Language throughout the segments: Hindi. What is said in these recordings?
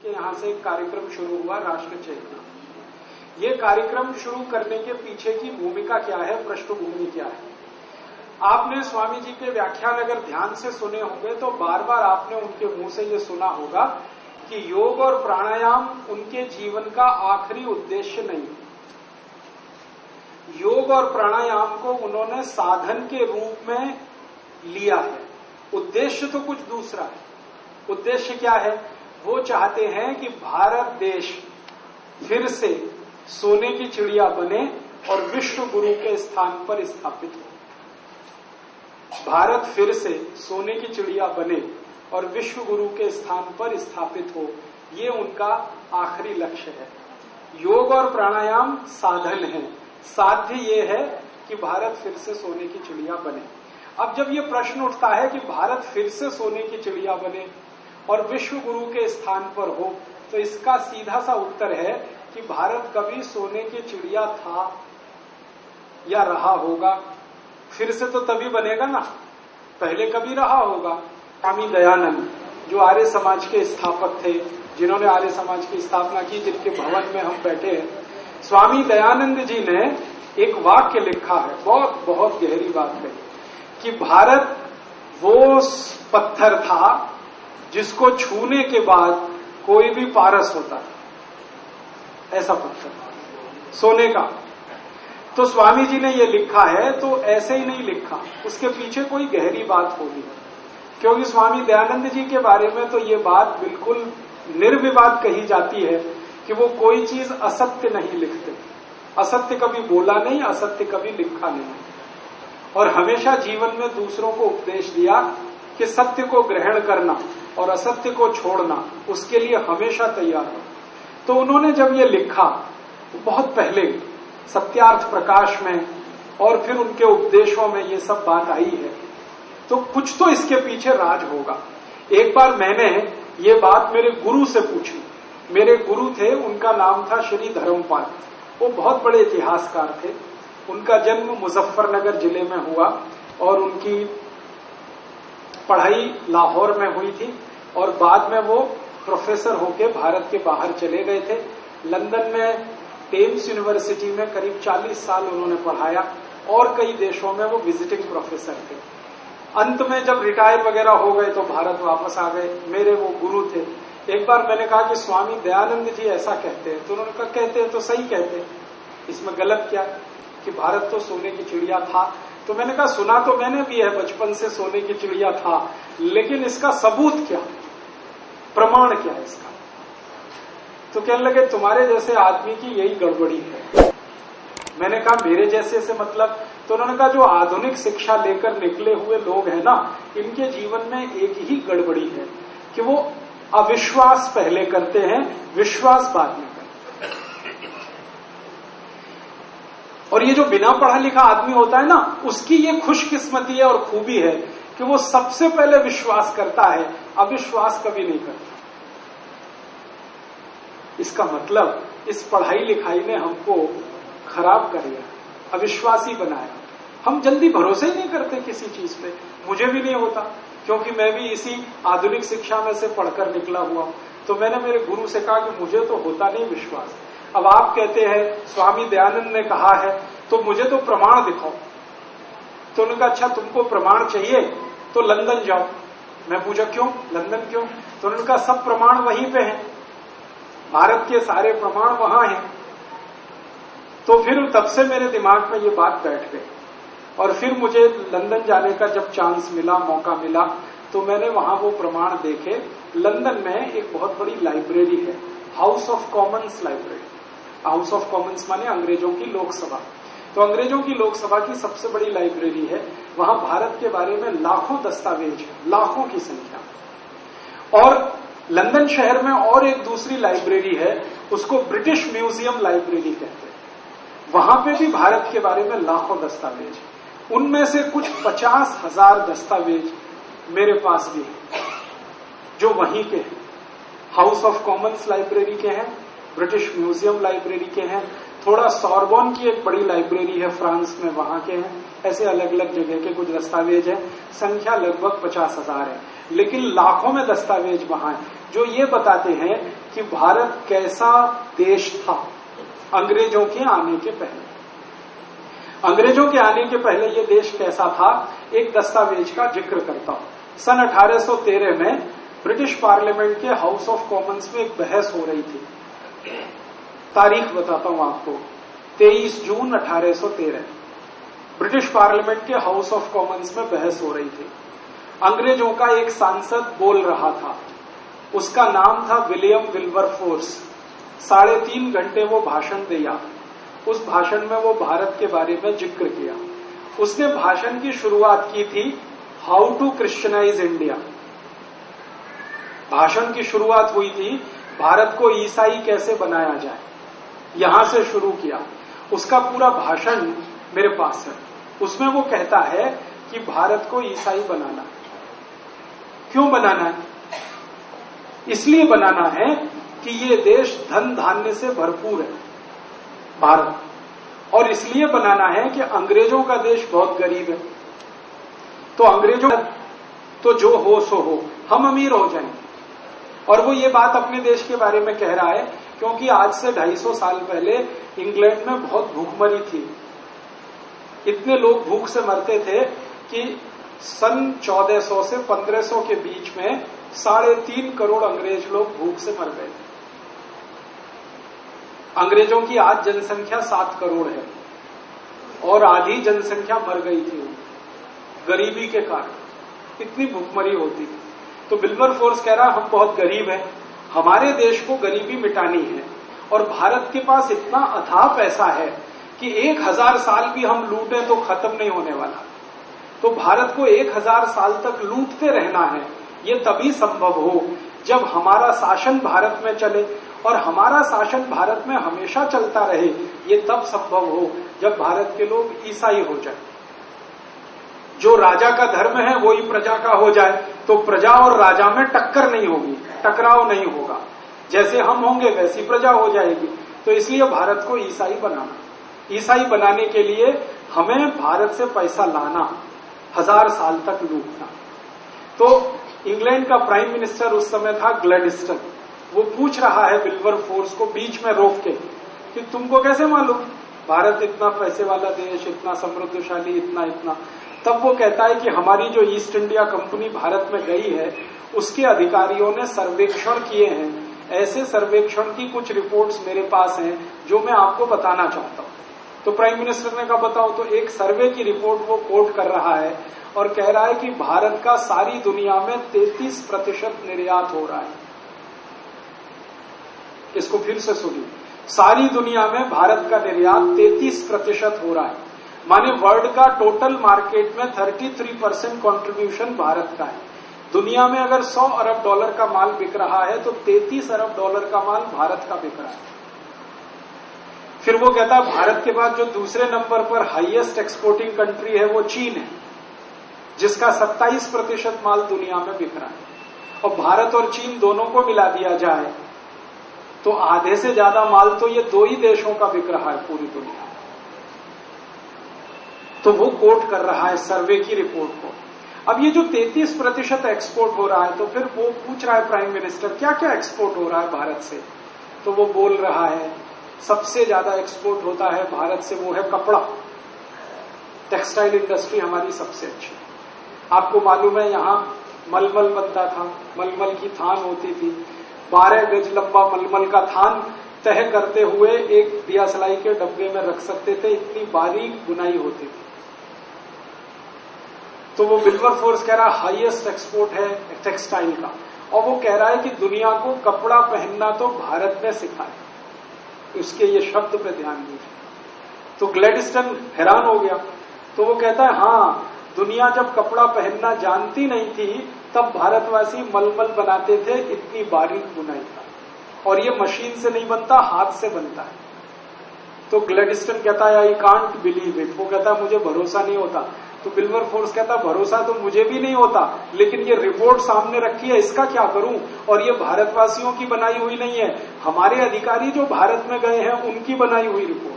के यहाँ से एक कार्यक्रम शुरू हुआ, राष्ट्र चेतना। ये कार्यक्रम शुरू करने के पीछे की भूमिका क्या है, पृष्ठभूमि क्या है? आपने स्वामी जी के व्याख्यान अगर ध्यान से सुने होंगे तो बार बार आपने उनके मुंह से ये सुना होगा कि योग और प्राणायाम उनके जीवन का आखिरी उद्देश्य नहीं। योग और प्राणायाम को उन्होंने साधन के रूप में लिया है, उद्देश्य तो कुछ दूसरा है। उद्देश्य क्या है? वो चाहते हैं कि भारत देश फिर से सोने की चिड़िया बने और विश्व गुरु के स्थान पर स्थापित हो। भारत फिर से सोने की चिड़िया बने और विश्व गुरु के स्थान पर स्थापित हो, ये उनका आखिरी लक्ष्य है। योग और प्राणायाम साधन है, साध्य ये है कि भारत फिर से सोने की चिड़िया बने। अब जब ये प्रश्न उठता है कि भारत फिर से सोने की चिड़िया बने और विश्व गुरु के स्थान पर हो, तो इसका सीधा सा उत्तर है कि भारत कभी सोने की चिड़िया था या रहा होगा? फिर से तो तभी बनेगा ना, पहले कभी रहा होगा। स्वामी दयानंद जो आर्य समाज के स्थापक थे, जिन्होंने आर्य समाज की स्थापना की, जिनके भवन में हम बैठे हैं, स्वामी दयानंद जी ने एक वाक्य लिखा है, बहुत बहुत गहरी बात है, कि भारत वो पत्थर था जिसको छूने के बाद कोई भी पारस होता, ऐसा पत्थर सोने का। तो स्वामी जी ने ये लिखा है तो ऐसे ही नहीं लिखा, उसके पीछे कोई गहरी बात होगी, क्योंकि स्वामी दयानंद जी के बारे में तो ये बात बिल्कुल निर्विवाद कही जाती है कि वो कोई चीज असत्य नहीं लिखते, असत्य कभी बोला नहीं, असत्य कभी लिखा नहीं, और हमेशा जीवन में दूसरों को उपदेश दिया कि सत्य को ग्रहण करना और असत्य को छोड़ना, उसके लिए हमेशा तैयार हो। तो उन्होंने जब ये लिखा बहुत पहले सत्यार्थ प्रकाश में, और फिर उनके उपदेशों में ये सब बात आई है, तो कुछ तो इसके पीछे राज होगा। एक बार मैंने ये बात मेरे गुरु से पूछी। मेरे गुरु थे, उनका नाम था श्री धर्मपाल, वो बहुत बड़े इतिहासकार थे। उनका जन्म मुजफ्फरनगर जिले में हुआ और उनकी पढ़ाई लाहौर में हुई थी, और बाद में वो प्रोफेसर होके भारत के बाहर चले गए थे। लंदन में टेम्स यूनिवर्सिटी में करीब 40 साल उन्होंने पढ़ाया, और कई देशों में वो विजिटिंग प्रोफेसर थे। अंत में जब रिटायर वगैरह हो गए तो भारत वापस आ गए। मेरे वो गुरु थे। एक बार मैंने कहा कि स्वामी दयानंद जी ऐसा कहते हैं, तो उन्होंने कहा कहते हैं तो सही कहते हैं, इसमें गलत क्या कि भारत तो सोने की चिड़िया था। तो मैंने कहा सुना तो मैंने भी है, बचपन से सोने की चिड़िया था, लेकिन इसका सबूत क्या, प्रमाण क्या है इसका? तो कहने लगे तुम्हारे जैसे आदमी की यही गड़बड़ी है। मैंने कहा मेरे जैसे से मतलब? तो उन्होंने कहा जो आधुनिक शिक्षा लेकर निकले हुए लोग हैं ना, इनके जीवन में एक ही गड़बड़ी है कि वो अविश्वास पहले करते हैं, विश्वास बाद में करते हैं। और ये जो बिना पढ़ा लिखा आदमी होता है ना, उसकी ये खुशकिस्मती है और खूबी है कि वो सबसे पहले विश्वास करता है, अविश्वास कभी नहीं करता। इसका मतलब इस पढ़ाई लिखाई ने हमको खराब कर दिया, अविश्वासी बनाया। हम जल्दी भरोसे ही नहीं करते किसी चीज पे। मुझे भी नहीं होता, क्योंकि मैं भी इसी आधुनिक शिक्षा में से पढ़कर निकला हुआ। तो मैंने मेरे गुरु से कहा कि मुझे तो होता नहीं विश्वास। अब आप कहते हैं स्वामी दयानंद ने कहा है, तो मुझे तो प्रमाण दिखाओ। तो उन्होंने कहा अच्छा तुमको प्रमाण चाहिए तो लंदन जाओ। मैं पूछा क्यों, लंदन क्यों? तो उन्होंने कहा सब प्रमाण वहीं पे हैं, भारत के सारे प्रमाण वहां हैं। तो फिर तब से मेरे दिमाग में ये बात बैठ गई, और फिर मुझे लंदन जाने का जब चांस मिला, मौका मिला, तो मैंने वहां वो प्रमाण देखे। लंदन में एक बहुत बड़ी लाइब्रेरी है, house of Commons library. House of Commons माने अंग्रेजों की लोकसभा। तो अंग्रेजों की लोकसभा की सबसे बड़ी लाइब्रेरी है। वहां भारत के बारे में लाखों दस्तावेज है, लाखों की संख्या। और लंदन शहर में और एक दूसरी लाइब्रेरी है, उसको ब्रिटिश म्यूजियम लाइब्रेरी कहते हैं। वहां पे भी भारत के बारे में लाखों दस्तावेज। उनमें से कुछ 50,000 दस्तावेज मेरे पास भी हैं, जो वहीं के हैं। हाउस ऑफ कॉमन्स लाइब्रेरी के हैं, ब्रिटिश म्यूजियम लाइब्रेरी के हैं, थोड़ा सॉर्बोन की एक बड़ी लाइब्रेरी है फ्रांस में, वहां के हैं। ऐसे अलग अलग जगह के कुछ दस्तावेज हैं, संख्या लगभग 50,000 है, लेकिन लाखों में दस्तावेज वहां है, जो ये बताते हैं कि भारत कैसा देश था अंग्रेजों के आने के पहले। अंग्रेजों के आने के पहले ये देश कैसा था, एक दस्तावेज का जिक्र करता हूं। सन 1813 में ब्रिटिश पार्लियामेंट के हाउस ऑफ कॉमन्स में एक बहस हो रही थी। तारीख बताता हूं आपको, 23 जून 1813 ब्रिटिश पार्लियामेंट के हाउस ऑफ कॉमन्स में बहस हो रही थी। अंग्रेजों का एक सांसद बोल रहा था, उसका नाम था विलियम विल्बरफोर्स। 3.5 घंटे वो भाषण दिया। उस भाषण में वो भारत के बारे में जिक्र किया। उसने भाषण की शुरुआत की थी हाउ टू क्रिश्चियनाइज इंडिया। भाषण की शुरुआत हुई थी भारत को ईसाई कैसे बनाया जाए, यहां से शुरू किया। उसका पूरा भाषण मेरे पास है। उसमें वो कहता है कि भारत को ईसाई बनाना। क्यों बनाना है? इसलिए बनाना है कि ये देश धन धान्य से भरपूर है भारत, और इसलिए बनाना है कि अंग्रेजों का देश बहुत गरीब है। तो अंग्रेजों तो जो हो सो हो, हम अमीर हो जाएंगे। और वो ये बात अपने देश के बारे में कह रहा है क्योंकि आज से 250 साल पहले इंग्लैंड में बहुत भूखमरी थी। इतने लोग भूख से मरते थे कि सन 1400 से 1500 के बीच में 3.5 करोड़ अंग्रेज लोग भूख से मर गए। अंग्रेजों की आज जनसंख्या 7 करोड़ है और आधी जनसंख्या मर गई थी गरीबी के कारण। इतनी भूखमरी होती थी। तो विल्बरफोर्स कह रहा हम बहुत गरीब हैं, हमारे देश को गरीबी मिटानी है, और भारत के पास इतना अथाह पैसा है कि 1000 साल भी हम लूटें तो खत्म नहीं होने वाला। तो भारत को 1000 साल तक लूटते रहना है। ये तभी संभव हो जब हमारा शासन भारत में चले, और हमारा शासन भारत में हमेशा चलता रहे। ये तब संभव हो जब भारत के लोग ईसाई हो जाए। जो राजा का धर्म है वही प्रजा का हो जाए, तो प्रजा और राजा में टक्कर नहीं होगी, टकराव नहीं होगा। जैसे हम होंगे वैसी प्रजा हो जाएगी। तो इसलिए भारत को ईसाई बनाना। ईसाई बनाने के लिए हमें भारत से पैसा लाना, 1000 साल तक लूटना। तो इंग्लैंड का प्राइम मिनिस्टर उस समय था ग्लैडस्टन। वो पूछ रहा है विल्बरफोर्स को बीच में रोक के कि तुमको कैसे मालूम भारत इतना पैसे वाला देश, इतना समृद्धशाली, इतना। तब वो कहता है कि हमारी जो ईस्ट इंडिया कंपनी भारत में गई है उसके अधिकारियों ने सर्वेक्षण किए हैं। ऐसे सर्वेक्षण की कुछ रिपोर्ट्स मेरे पास हैं जो मैं आपको बताना चाहता हूं। तो प्राइम मिनिस्टर ने कहा बताओ। तो एक सर्वे की रिपोर्ट वो कोट कर रहा है और कह रहा है कि भारत का सारी दुनिया में 33% निर्यात हो रहा है। इसको फिर से सुनिए, सारी दुनिया में भारत का निर्यात 33% हो रहा है। माने वर्ल्ड का टोटल मार्केट में 33% कंट्रीब्यूशन भारत का है। दुनिया में अगर $100 अरब का माल बिक रहा है तो $33 अरब का माल भारत का बिक रहा है। फिर वो कहता है भारत के बाद जो दूसरे नंबर पर हाईएस्ट एक्सपोर्टिंग कंट्री है वो चीन है, जिसका 27% माल दुनिया में बिक रहा है। और भारत और चीन दोनों को मिला दिया जाए तो आधे से ज्यादा माल तो ये 2 ही देशों का बिक रहा है पूरी दुनिया में। तो वो कोट कर रहा है सर्वे की रिपोर्ट को। अब ये जो 33% एक्सपोर्ट हो रहा है, तो फिर वो पूछ रहा है प्राइम मिनिस्टर क्या क्या एक्सपोर्ट हो रहा है भारत से। तो वो बोल रहा है सबसे ज्यादा एक्सपोर्ट होता है भारत से वो है कपड़ा। टेक्सटाइल इंडस्ट्री हमारी सबसे अच्छी। आपको मालूम है यहां मलमल बनता था, मलमल की थान होती थी। 12 गज लंबा मलमल का थान तह करते हुए एक दिया सलाई के डब्बे में रख सकते थे, इतनी बारीक बुनाई होती थी। तो वो विल्बरफोर्स कह रहा है हाईएस्ट एक्सपोर्ट है टेक्सटाइल का, और वो कह रहा है कि दुनिया को कपड़ा पहनना तो भारत में सिखाए। उसके ये शब्द पे ध्यान दीजिए। तो ग्लैडस्टन हैरान हो गया। तो वो कहता है हाँ, दुनिया जब कपड़ा पहनना जानती नहीं थी तब भारतवासी मलमल बनाते थे, इतनी बारीक बुनाई था, और ये मशीन से नहीं बनता, हाथ से बनता है। तो ग्लैडस्टन कहता है आई कांट बिलीव इट। वो कहता है मुझे भरोसा नहीं होता। तो विल्बरफोर्स कहता भरोसा तो मुझे भी नहीं होता, लेकिन ये रिपोर्ट सामने रखी है, इसका क्या करूं। और ये भारतवासियों की बनाई हुई नहीं है, हमारे अधिकारी जो भारत में गए हैं उनकी बनाई हुई रिपोर्ट।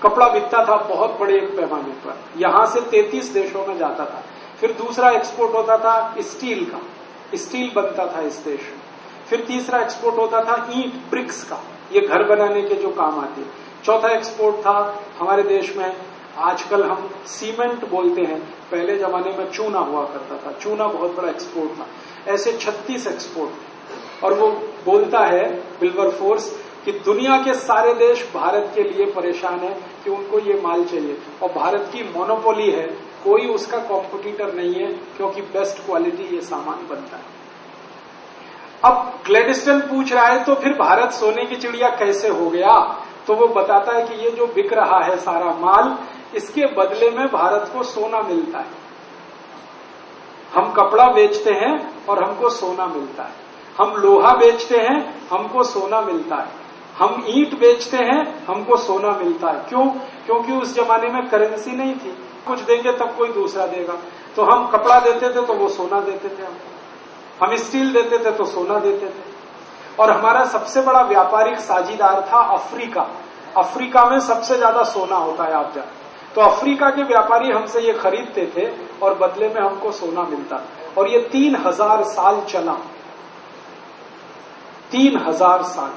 कपड़ा बिकता था बहुत बड़े एक पैमाने पर, यहां से 33 देशों में जाता था। फिर दूसरा एक्सपोर्ट होता था स्टील का। स्टील बनता था इस देश में। फिर तीसरा एक्सपोर्ट होता था ईंट, ब्रिक्स का, ये घर बनाने के जो काम आते। चौथा एक्सपोर्ट था हमारे देश में, आजकल हम सीमेंट बोलते हैं, पहले जमाने में चूना हुआ करता था, चूना बहुत बड़ा एक्सपोर्ट था। ऐसे 36 एक्सपोर्ट। और वो बोलता है विल्बरफोर्स कि दुनिया के सारे देश भारत के लिए परेशान है कि उनको ये माल चाहिए, और भारत की मोनोपोली है, कोई उसका कॉम्पिटिटर नहीं है, क्योंकि बेस्ट क्वालिटी ये सामान बनता है। अब ग्लैडस्टन पूछ रहा है तो फिर भारत सोने की चिड़िया कैसे हो गया? तो वो बताता है कि ये जो बिक रहा है सारा माल, इसके बदले में भारत को सोना मिलता है। हम कपड़ा बेचते हैं और हमको सोना मिलता है, हम लोहा बेचते हैं, हमको सोना मिलता है, हम ईंट बेचते हैं, हमको सोना मिलता है। क्यों? क्योंकि उस जमाने में करेंसी नहीं थी, कुछ देंगे तब कोई दूसरा देगा। तो हम कपड़ा देते थे तो वो सोना देते थे हमको, हम स्टील देते थे तो सोना देते थे। और हमारा सबसे बड़ा व्यापारिक साझीदार था अफ्रीका। अफ्रीका में सबसे ज्यादा सोना होता है, आप जानते। तो अफ्रीका के व्यापारी हमसे ये खरीदते थे और बदले में हमको सोना मिलता। और ये 3000 साल चला, 3000 साल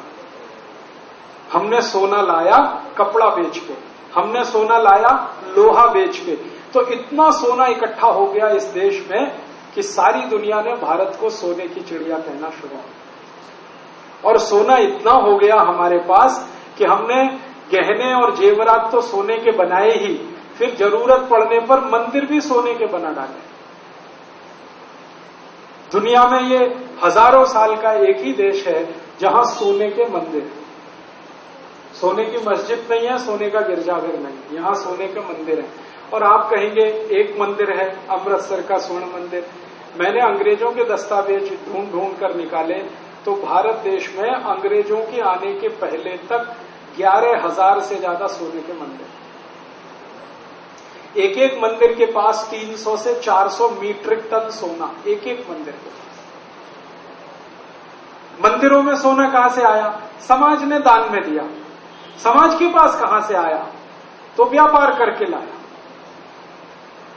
हमने सोना लाया कपड़ा बेच के, हमने सोना लाया लोहा बेच के। तो इतना सोना इकट्ठा हो गया इस देश में कि सारी दुनिया ने भारत को सोने की चिड़िया कहना शुरू किया। और सोना इतना हो गया हमारे पास कि हमने गहने और जेवरात तो सोने के बनाए ही, फिर जरूरत पड़ने पर मंदिर भी सोने के बना डाले। दुनिया में ये हजारों साल का एक ही देश है जहां सोने के मंदिर, सोने की मस्जिद नहीं है, सोने का गिरजाघर नहीं, यहां सोने के मंदिर है। और आप कहेंगे एक मंदिर है अमृतसर का स्वर्ण मंदिर। मैंने अंग्रेजों के दस्तावेज ढूंढ ढूंढ कर निकाले तो भारत देश में अंग्रेजों के आने के पहले तक 11,000 से ज्यादा सोने के मंदिर। एक एक मंदिर के पास 300 से 400 मीट्रिक टन सोना, एक एक मंदिर के पास। मंदिरों में सोना कहां से आया? समाज ने दान में दिया। समाज के पास कहां से आया? तो व्यापार करके लाया।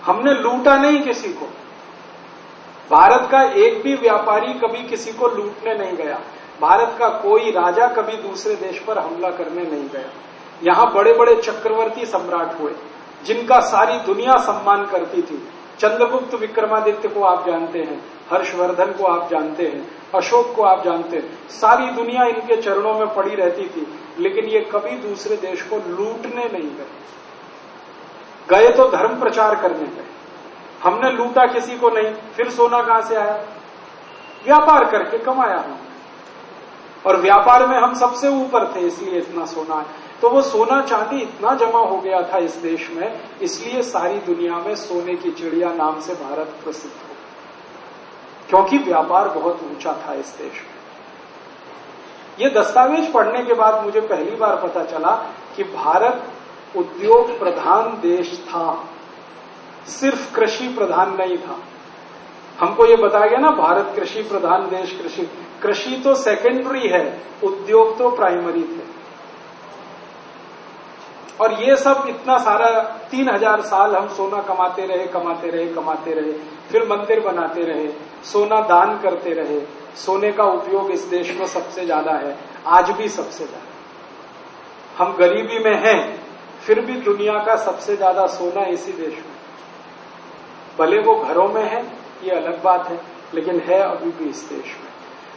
हमने लूटा नहीं किसी को। भारत का एक भी व्यापारी कभी किसी को लूटने नहीं गया। भारत का कोई राजा कभी दूसरे देश पर हमला करने नहीं गया। यहां बड़े बड़े चक्रवर्ती सम्राट हुए जिनका सारी दुनिया सम्मान करती थी। चंद्रगुप्त विक्रमादित्य को आप जानते हैं, हर्षवर्धन को आप जानते हैं, अशोक को आप जानते हैं। सारी दुनिया इनके चरणों में पड़ी रहती थी, लेकिन ये कभी दूसरे देश को लूटने नहीं गए। गए तो धर्म प्रचार करने गए। हमने लूटा किसी को नहीं। फिर सोना कहां से आया? व्यापार करके कमाया हमने, और व्यापार में हम सबसे ऊपर थे, इसलिए इतना सोना है। तो वो सोना चांदी इतना जमा हो गया था इस देश में, इसलिए सारी दुनिया में सोने की चिड़िया नाम से भारत प्रसिद्ध हो, क्योंकि व्यापार बहुत ऊंचा था इस देश में। ये दस्तावेज पढ़ने के बाद मुझे पहली बार पता चला कि भारत उद्योग प्रधान देश था, सिर्फ कृषि प्रधान नहीं था। हमको ये बताया गया ना, भारत कृषि प्रधान देश। कृषि तो सेकेंडरी है, उद्योग तो प्राइमरी थे। और ये सब इतना सारा 3000 साल हम सोना कमाते रहे, फिर मंदिर बनाते रहे, सोना दान करते रहे। सोने का उपयोग इस देश में सबसे ज्यादा है, आज भी सबसे ज्यादा। हम गरीबी में हैं, फिर भी दुनिया का सबसे ज्यादा सोना इसी देश में। भले वो घरों में है, ये अलग बात है, लेकिन है अभी भी इस देश में।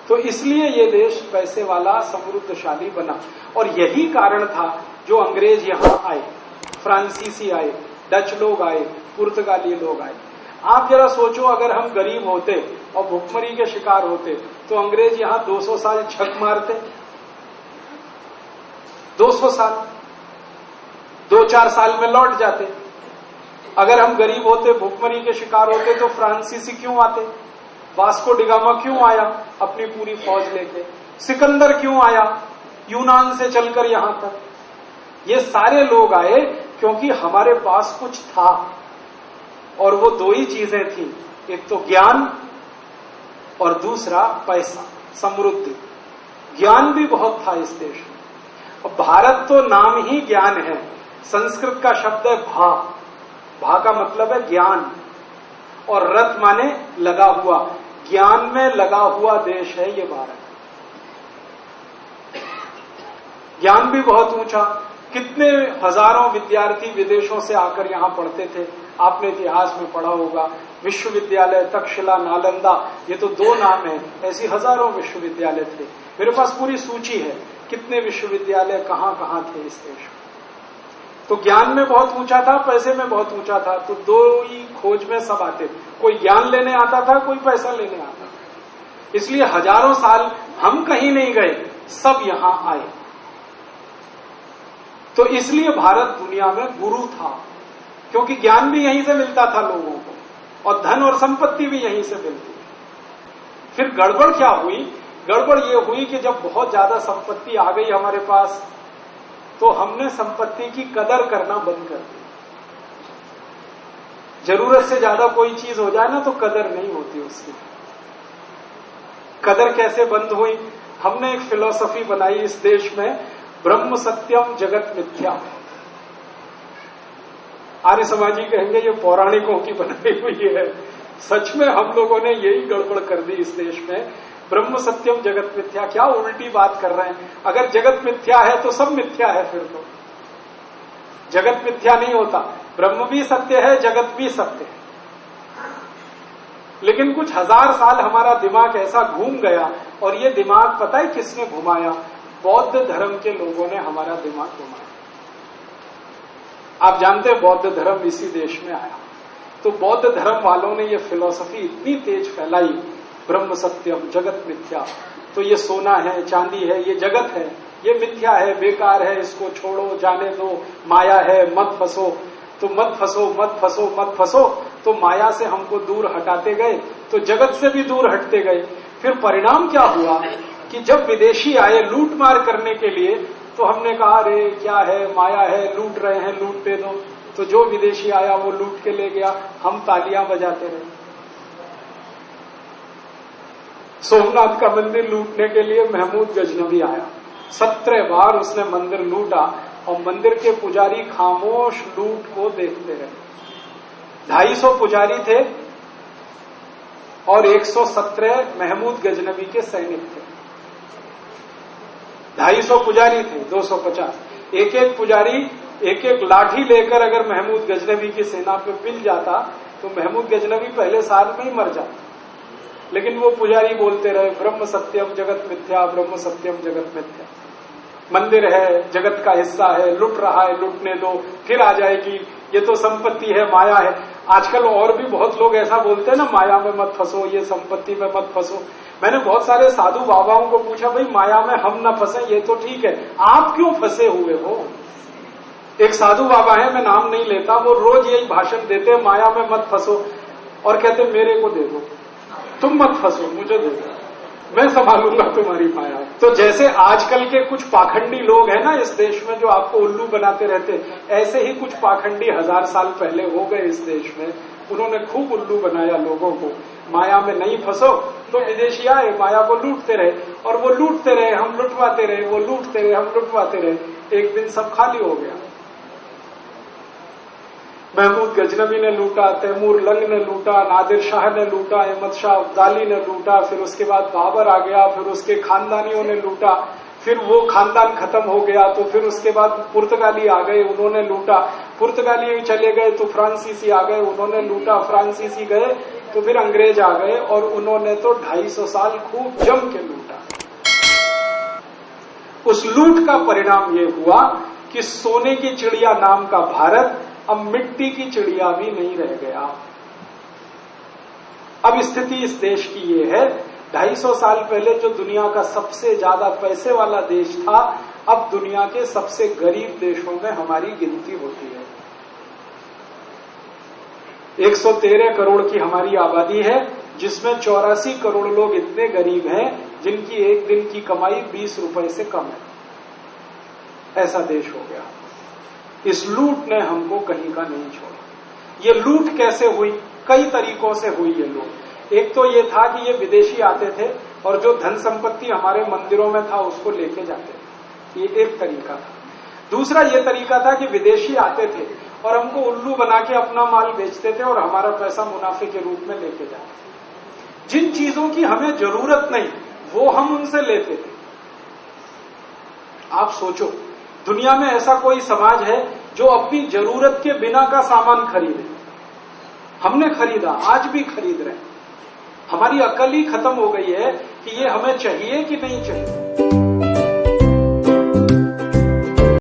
तो इसलिए ये देश पैसे वाला समृद्धशाली बना। और यही कारण था जो अंग्रेज यहां आए, फ्रांसीसी आए, डच लोग आए, पुर्तगाली लोग आए। आप जरा सोचो, अगर हम गरीब होते और भुखमरी के शिकार होते तो अंग्रेज यहां 200 साल झक मारते। 200 साल, 2-4 साल में लौट जाते। अगर हम गरीब होते, भुखमरी के शिकार होते, तो फ्रांसीसी क्यों आते? वास्को डिगामा क्यों आया अपनी पूरी फौज लेके? सिकंदर क्यों आया यूनान से चलकर यहां तक? ये सारे लोग आए क्योंकि हमारे पास कुछ था, और वो दो ही चीजें थी, एक तो ज्ञान और दूसरा पैसा, समृद्धि। ज्ञान भी बहुत था इस देश में। और भारत तो नाम ही ज्ञान है। संस्कृत का शब्द है भा, भा का मतलब है ज्ञान, और रत माने लगा हुआ। ज्ञान में लगा हुआ देश है ये भारत। ज्ञान भी बहुत ऊंचा, कितने हजारों विद्यार्थी विदेशों से आकर यहां पढ़ते थे। आपने इतिहास में पढ़ा होगा, विश्वविद्यालय तक्षशिला, नालंदा, ये तो 2 नाम है, ऐसी हजारों विश्वविद्यालय थे। मेरे पास पूरी सूची है कितने विश्वविद्यालय कहां कहां थे इस देश में। तो ज्ञान में बहुत ऊंचा था, पैसे में बहुत ऊंचा था, तो 2 ही खोज में सब आते थे। कोई ज्ञान लेने आता था, कोई पैसा लेने आता था। इसलिए हजारों साल हम कहीं नहीं गए, सब यहां आए। तो इसलिए भारत दुनिया में गुरु था, क्योंकि ज्ञान भी यहीं से मिलता था लोगों को, और धन और संपत्ति भी यहीं से मिलती। फिर गड़बड़ क्या हुई? गड़बड़ ये हुई कि जब बहुत ज्यादा संपत्ति आ गई हमारे पास, तो हमने संपत्ति की कदर करना बंद कर दी। जरूरत से ज्यादा कोई चीज हो जाए ना तो कदर नहीं होती उसकी। कदर कैसे बंद हुई? हमने एक फिलॉसफी बनाई इस देश में, ब्रह्म सत्यम जगत मिथ्या। आर्य समाजी कहेंगे ये पौराणिकों की बनाई हुई है। सच में हम लोगों ने यही गड़बड़ कर दी इस देश में। ब्रह्म सत्यम जगत मिथ्या, क्या उल्टी बात कर रहे हैं। अगर जगत मिथ्या है तो सब मिथ्या है। फिर तो जगत मिथ्या नहीं होता, ब्रह्म भी सत्य है, जगत भी सत्य है। लेकिन कुछ हजार साल हमारा दिमाग ऐसा घूम गया, और ये दिमाग पता है किसने घुमाया? बौद्ध धर्म के लोगों ने हमारा दिमाग घुमाया। आप जानते हैं बौद्ध धर्म इसी देश में आया। तो बौद्ध धर्म वालों ने ये फिलॉसफी इतनी तेज फैलाई, ब्रह्म सत्यम जगत मिथ्या। तो ये सोना है, चांदी है, ये जगत है, ये मिथ्या है, बेकार है, इसको छोड़ो, जाने दो, माया है, मत फंसो। तो मत फंसो, मत फंसो, मत फंसो। तो माया से हमको दूर हटाते गए, तो जगत से भी दूर हटते गए। फिर परिणाम क्या हुआ कि जब विदेशी आए लूट मार करने के लिए, तो हमने कहा अरे क्या है, माया है, लूट रहे हैं, लूटते दो। तो जो विदेशी आया वो लूट के ले गया, हम तालियां बजाते रहे। सोमनाथ का मंदिर लूटने के लिए महमूद गजनवी आया, 17 बार उसने मंदिर लूटा, और मंदिर के पुजारी खामोश लूट को देखते रहे। 250 पुजारी थे और 117 महमूद गजनवी के सैनिक थे। 250 पुजारी थे, 250। एक एक पुजारी एक एक लाठी लेकर अगर महमूद गजनवी की सेना पे पिल जाता तो महमूद गजनवी पहले साल में ही मर जाता। लेकिन वो पुजारी बोलते रहे ब्रह्म सत्यम जगत मिथ्या, ब्रह्म सत्यम जगत मिथ्या। मंदिर है, जगत का हिस्सा है, लुट रहा है, लुटने दो, फिर आ जाएगी, ये तो संपत्ति है, माया है। आजकल और भी बहुत लोग ऐसा बोलते हैं ना, माया में मत फंसो, ये संपत्ति में मत फंसो। मैंने बहुत सारे साधु बाबाओं को पूछा, भाई माया में हम न फंसे ये तो ठीक है, आप क्यों फंसे हुए हो? एक साधु बाबा है, मैं नाम नहीं लेता, वो रोज यही भाषण देते, माया में मत फंसो, और कहते मेरे को दे दो, तुम मत फंसो, मुझे दे दो, मैं संभालूंगा तुम्हारी माया। तो जैसे आजकल के कुछ पाखंडी लोग हैं ना इस देश में, जो आपको उल्लू बनाते रहते, ऐसे ही कुछ पाखंडी 1000 साल पहले हो गए इस देश में। उन्होंने खूब उल्लू बनाया लोगों को, माया में नहीं फंसो। तो विदेशी आए, माया को लूटते रहे, और वो लूटते रहे, हम लुटवाते रहे, वो लूटते रहे, हम लुटवाते रहे। एक दिन सब खाली हो गया। महमूद गजनवी ने लूटा, तैमूर लंग ने लूटा, नादिर शाह ने लूटा, अहमद शाह अब्दाली ने लूटा, फिर उसके बाद बाबर आ गया, फिर उसके खानदानियों ने लूटा, फिर वो खानदान खत्म हो गया, तो फिर उसके बाद पुर्तगाली आ गए, उन्होंने लूटा, पुर्तगाली चले गए तो फ्रांसीसी आ गए, उन्होंने लूटा, फ्रांसीसी गए तो फिर अंग्रेज आ गए, और उन्होंने तो 250 साल खूब जम के लूटा। उस लूट का परिणाम ये हुआ कि सोने की चिड़िया नाम का भारत अब मिट्टी की चिड़िया भी नहीं रह गया। अब स्थिति इस देश की ये है, 250 साल पहले जो दुनिया का सबसे ज्यादा पैसे वाला देश था, अब दुनिया के सबसे गरीब देशों में हमारी गिनती होती है। 113 करोड़ की हमारी आबादी है, जिसमें 84 करोड़ लोग इतने गरीब हैं जिनकी एक दिन की कमाई 20 रुपए से कम है। ऐसा देश हो गया। इस लूट ने हमको कहीं का नहीं छोड़ा। ये लूट कैसे हुई? कई तरीकों से हुई ये लूट। एक तो ये था कि ये विदेशी आते थे और जो धन संपत्ति हमारे मंदिरों में था उसको लेके जाते थे, ये एक तरीका था। दूसरा ये तरीका था कि विदेशी आते थे और हमको उल्लू बना के अपना माल बेचते थे और हमारा पैसा मुनाफे के रूप में लेके जाते थे। जिन चीजों की हमें जरूरत नहीं वो हम उनसे लेते थे। आप सोचो, दुनिया में ऐसा कोई समाज है जो अपनी जरूरत के बिना का सामान खरीदे? हमने खरीदा, आज भी खरीद रहे हैं। हमारी अकल ही खत्म हो गई है कि ये हमें चाहिए कि नहीं चाहिए।